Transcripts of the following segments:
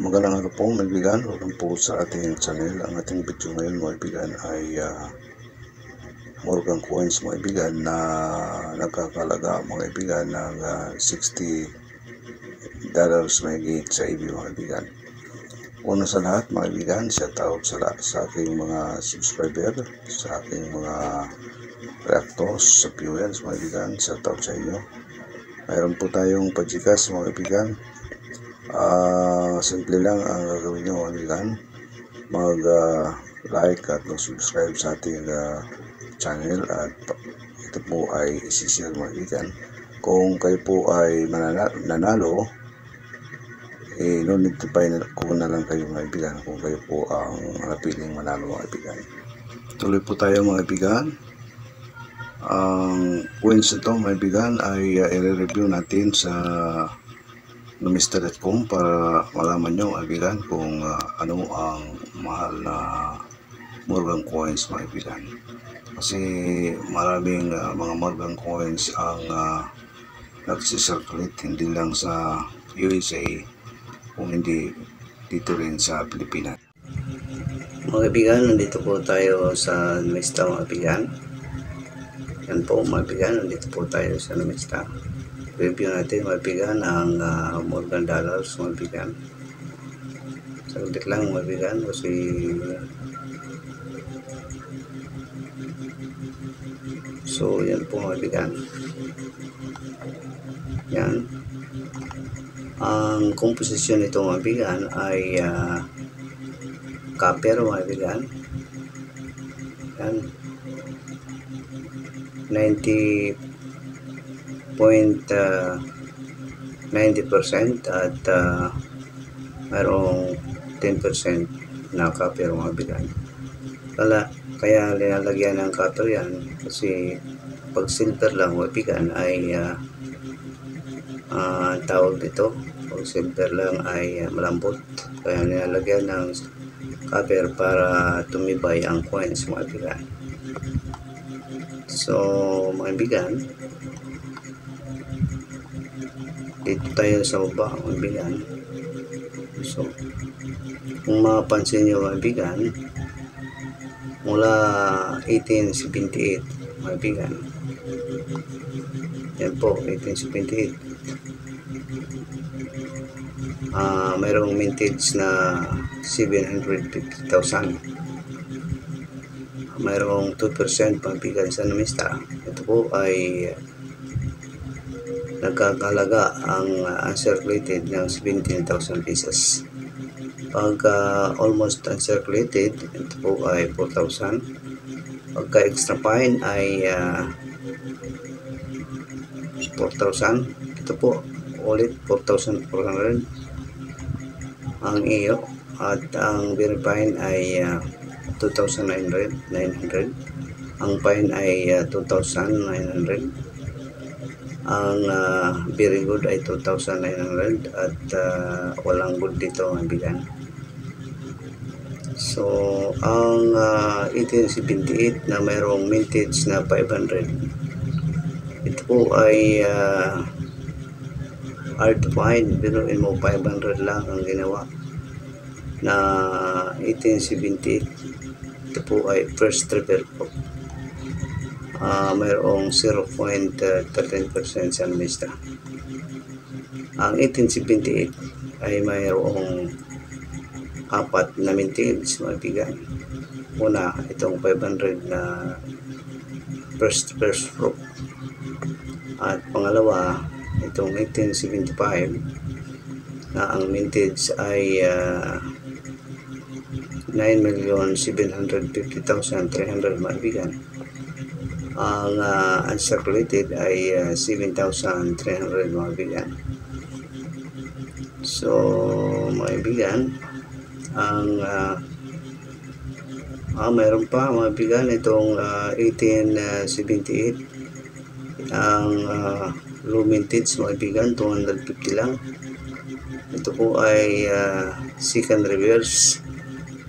Magandang araw po mga kaibigan, welcome po sa ating channel. Ang ating video ngayon mga kaibigan ay Morgan coins mga kaibigan na nagkakalaga mga kaibigan ng $60 mahigit sa iyo mga kaibigan. Una sa lahat mga kaibigan, shout out sa aking mga subscriber, sa aking mga reactors, sa viewers mga kaibigan, shout out sa inyo. Mayroon po tayong pajikas mga kaibigan. Simple lang ang gagawin nyo mga kaibigan, mag-like at mag-subscribe sa ating channel, at ito po ay isi-share mga kaibigan. Kung kayo po ay nanalo, no-notify ko na lang kayo mga kaibigan kung kayo po ang napiling manalo mga kaibigan. Tuloy po tayo mga kaibigan. Ang coins ito mga kaibigan ay i-review natin sa numista.com para malaman nyo mga kaibigan kung ano ang mahal na Morgan coins mga kaibigan. Kasi maraming mga Morgan coins ang nagsisirculate hindi lang sa USA, kung hindi dito rin sa Pilipinas. Mga kaibigan, nandito po tayo sa numista mga kaibigan. Yan po mga kaibigan, nandito po tayo sa numista. Review natin mga kaibigan ang Morgan dollars mga kaibigan. Saglit lang mga kaibigan kasi so yan po mga kaibigan. Yan. Ang komposisyon nito mga kaibigan ay copper mga kaibigan. Yan. 90% at mayroong 10% na copper mga kaibigan. Kaya linalagyan ng copper yan kasi pag silver lang mga kaibigan ay tawag dito, pag silver lang ay malambot, kaya linalagyan ng copper para tumibay ang coins mga kaibigan. So mga kaibigan, dito tayo sa baba mga kaibigan. So kung mapapansin nyo mga kaibigan, mula 1878 mga kaibigan, yan po 1878, mayroong mintage na 750,000. Mayroong 2% mga kaibigan sa numista. Ito po ay nagkakalaga ang uncirculated ng 17,000 pieces. Pag almost uncirculated, ito po ay 4,000. Pagka extra fine ay 4,000. Ito po ulit 4,400 ang iyo, at ang very fine ay 2,900. Ang fine ay 2,900. Ang very good ay 2,900 at walang good dito mga kaibigan. So ang 1878 na mayroong mintage na 500, ito po ay hard to find. Biruin mo 500 lang ang ginawa na 1878. Ito po ay first triple po. Mayroong 0.13% sa numista. Ang 1878 ay mayroong apat na mintage mga kaibigan. Una, itong 500 na first fruit, at pangalawa itong 1875 na ang mintage ay 9,750,300 mga kaibigan. Ang uncirculated ay 7,300 mga kaibigan. So mga kaibigan, ang mayroon pa mga kaibigan itong 1878. Ang low mintage mga kaibigan 250 lang. Ito po ay second reverse,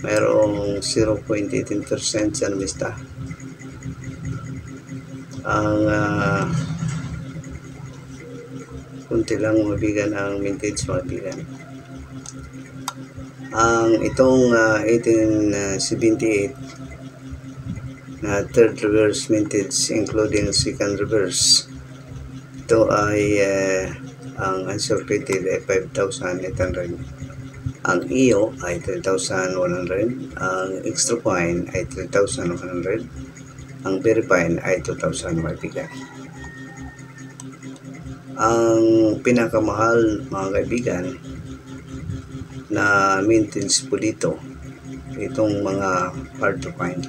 mayroong 0.18% sa numista. Ang kunti lang mga kaibigan ang mintage mga kaibigan. Ang itong 1878 na third reverse mintage including second reverse, ito ay ang uncirculated ay 5,800, ang EO ay 3,100, ang extra fine ay 3,100, ang very fine ay 2,000 kaibigan. Ang pinakamahal mga kaibigan na mintage po dito, itong mga hard to find.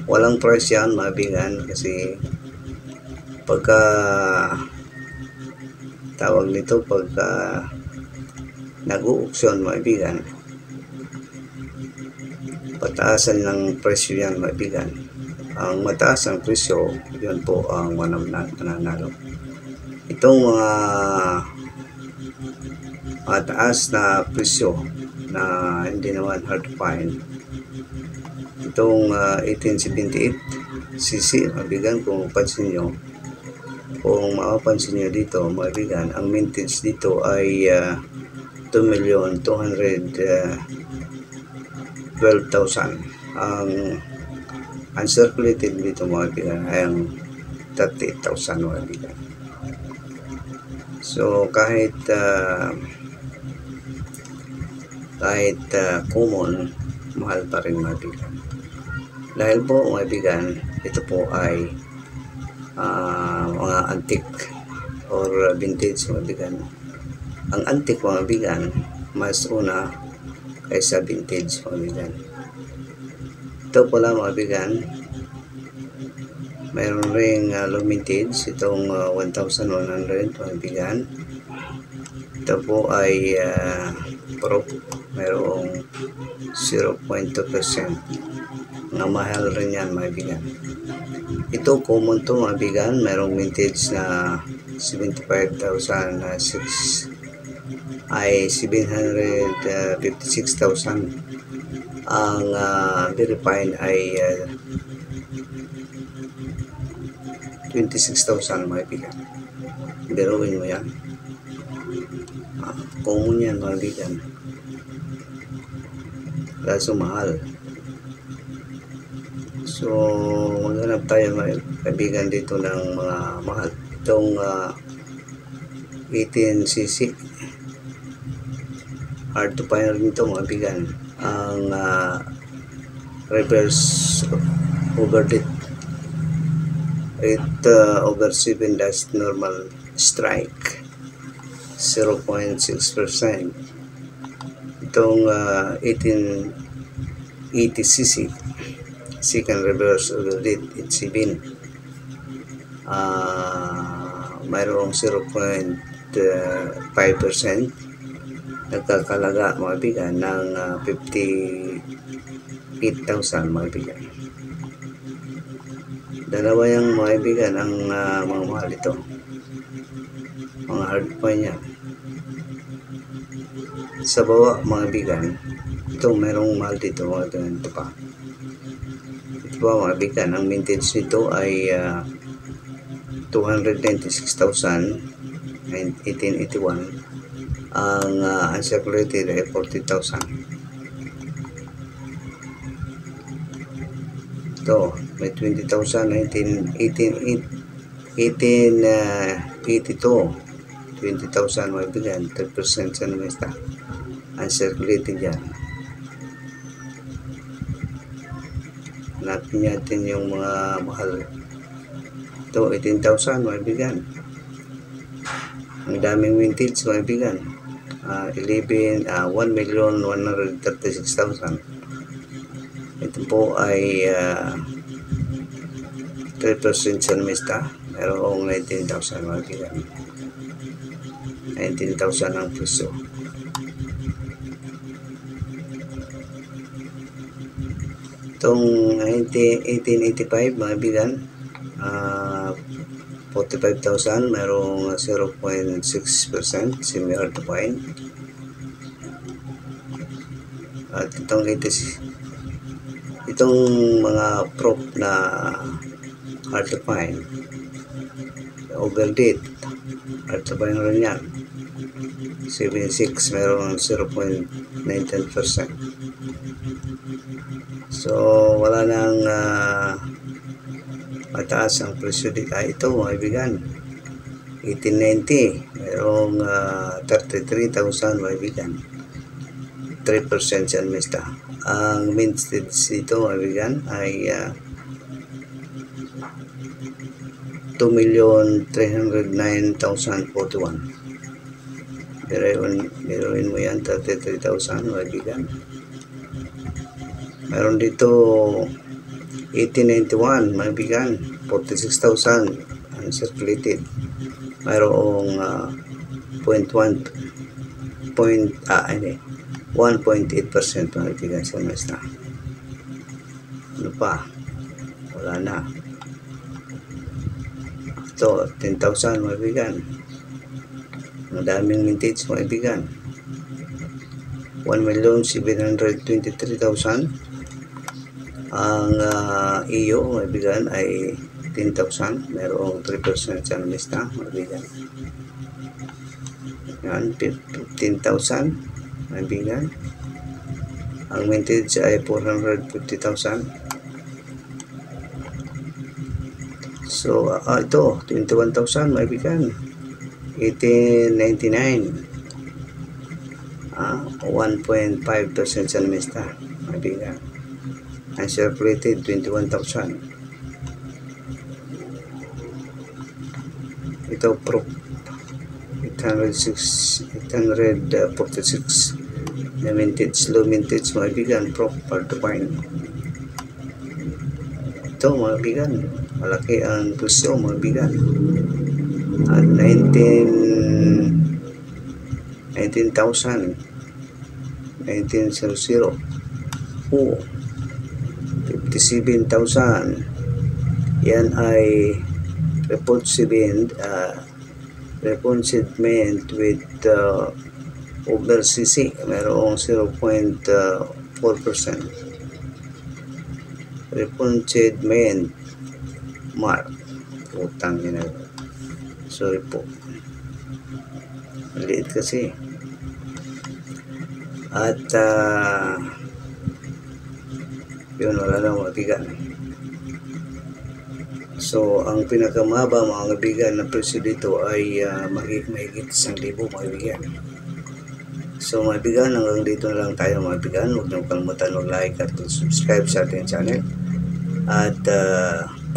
Walang price yan mga kaibigan, kasi pagka tawag nito, pagka nag-uuksyon mga kaibigan, pataasan ng presyo yan mga kaibigan. Ang mataas ang presyo, yun po ang mananalo. Itong mga mataas na presyo na hindi naman hard to find, itong 1878 cc mga kaibigan, kung mapapansin nyo dito mga kaibigan, ang mintage dito ay 2,212,000. Ang uncirculated dito mga kaibigan ay ang 38,000 mga kaibigan. So kahit common, mahal pa rin mga kaibigan. Dahil po mga kaibigan, ito po ay mga antique or vintage mga kaibigan. Ang antique mga kaibigan, mas una kaysa vintage mga kaibigan. Ito pala mga kaibigan, mayroon ring low vintage, itong 1,100 mga kaibigan. Ito po ay proof, mayroong 0.2%. Nga mahal rin yan mga kaibigan. Ito common to mga kaibigan, mayroong vintage na 75,006 ay 756,000. Ang very fine ay 26,000 mga kaibigan. Biruin mo yan. Common yan mga kaibigan, kaso mahal. So maghanap tayo mga kaibigan dito ng mga mahal. Itong 18cc hard to find rin ito mga kaibigan. Ang reverse overdate, over 7 dash normal strike 0.6%. Itong 1880cc second reverse overdate 87, mayroong 0.5%, nagkakalaga mga kaibigan ng 58,000 mga kaibigan. Dalawa yung mga kaibigan ang mga mahal ito, mga hard point niya. Sa baba mga kaibigan, ito mayroong mahal dito mga kaibigan. Ito pa mga kaibigan, ang vintage nito ay 296,000 1881. Ang uncirculated ay 40,000. Ito may 20,000 1882, 20,000 mga kaibigan, 3% sa numista uncirculated yan. Hanapin natin yung mga mahal. Ito 18,000 mga kaibigan. Ang daming vintage mga kaibigan. 1,136,000. Ito po ay 3% sa numista. Mayroong 19,000 mga kaibigan. 19,000 ang presyo. Itong 1885 mga kaibigan, 45,000, mayroong 0.6%, semi-hard to find. At itong mga prop na hard to find, overdate, hard to find rin yan. 76, mayroong 0.19%. So wala nang mataas ang presyo dito. Ito mga kaibigan, 1890, mayroong 33,000 mga kaibigan, 3% siya mista. Ang mintage dito mga kaibigan ay 2,309,041. Biruin mo yan, 33,000 mga kaibigan. Meron dito 1891 mga kaibigan, 46,000 uncirculated. Mayroong 1.8% mga kaibigan sa mesta. Ano pa? Wala na. Ito, 10,000 mga kaibigan. Ang daming mintage mga kaibigan. 1,723,000. Ang iyo mga kaibigan ay 10,000. Mayroong 3% sa mista mga kaibigan. Yan, 15,000 mga kaibigan. Ang mintage ay 450,000. So ito 21,000 mga kaibigan. 1899, 1.5% sa mista mga kaibigan. Uncirculated 21,000. Ito proof 846 na mintage, low mintage mga kaibigan, proof hard to find. Ito mga kaibigan, malaki ang presyo mga kaibigan. 19,000, 1900, 57,000. Yan ay repuncement with over CC, mayroong 0.4%. Repuncement mark, utang yun. Sorry po, maliit kasi. At yun, wala lang mga kaibigan. So ang pinakamaba mga kaibigan na presyo dito ay mahigit 1,000 mga kaibigan. So mga kaibigan, hanggang dito na lang tayo mga kaibigan. Huwag niyong kalimutan mag-like at subscribe sa ating channel. At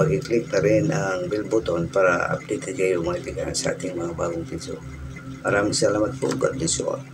pag-i-click na rin ang bell button para update kayo mga kaibigan sa ating mga bagong video. Maraming salamat po. God bless you all.